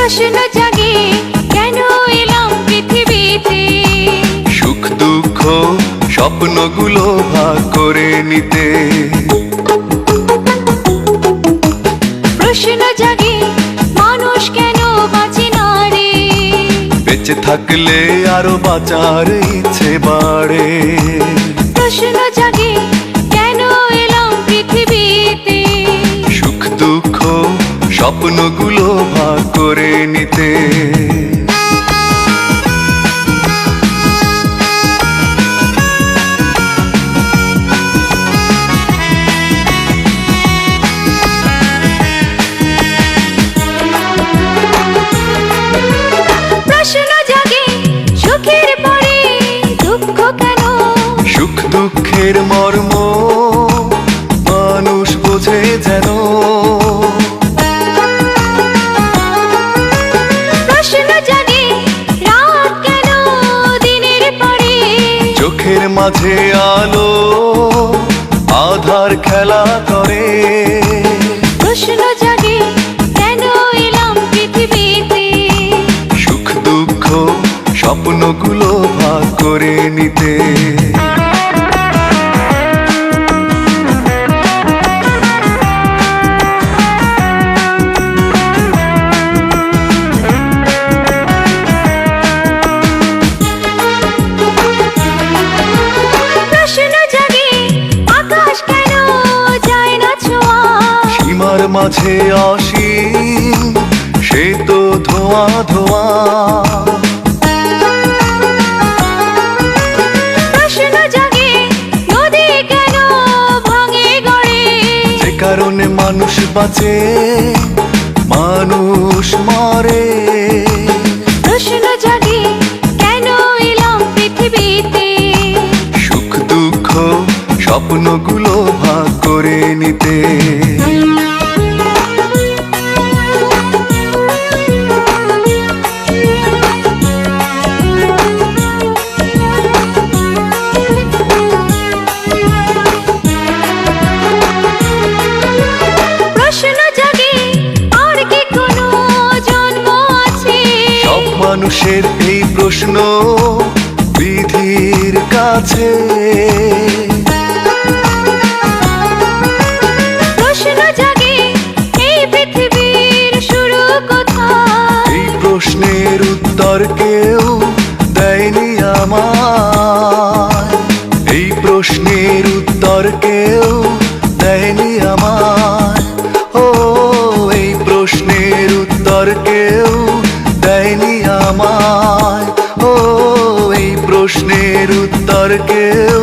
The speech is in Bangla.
প্রশ্ন জাগে কেন এলাম পৃথিবীতে, সুখ দুঃখ স্বপ্নগুলো ভাগ করে নিতে। প্রশ্ন জাগে মানুষ কেন বাঁচে না রে, বেঁচে থাকলে আরো বাঁচার ইচ্ছে বাড়ে। প্রশ্ন জাগে কেন এলাম পৃথিবীতে, সুখ দুঃখ স্বপ্নগুলো ভাগ করে নিতে। প্রশ্ন জাগে সুখের পরে দুঃখ কেন, সুখ দুঃখের মর্ম মানুষ বোঝে যেন। প্রশ্ন জাগে রাত কেন দিনের পরে, চোখের মাঝে আলো আধার খেলা করে। প্রশ্ন জাগে কেন এলাম পৃথিবীতে, সুখ দুঃখ স্বপ্নগুলো ভাগ করে নিতে। প্রশ্ন জাগে আকাশ কেন যায় না ছোঁয়া, সীমার মাঝে অসীম সে তো ধোঁয়া ধোঁয়া। প্রশ্ন জাগে নদী কেন ভাঙে গড়ে, যে কারণে মানুষ বাঁচে মানুষ মরে। প্রশ্ন জাগে কেন এলাম পৃথিবীতে, সুখ দুঃখ স্বপ্নগুলো ভাগ করে নিতে। প্রশ্ন জাগে আর কি কোনো জন্ম আছে, সব মানুষের এই প্রশ্ন বিধির কাছে। প্রশ্ন জাগে এই পৃথিবীর শুরু কোথায়, এই প্রশ্নের উত্তর কেউ দেয়নি আমায়। এই প্রশ্নের উত্তর কেউ দেয়নি আমায়। ও এই প্রশ্নের উত্তর কেউ দেয়নি আমায়। ও এই প্রশ্নের উত্তর কেউ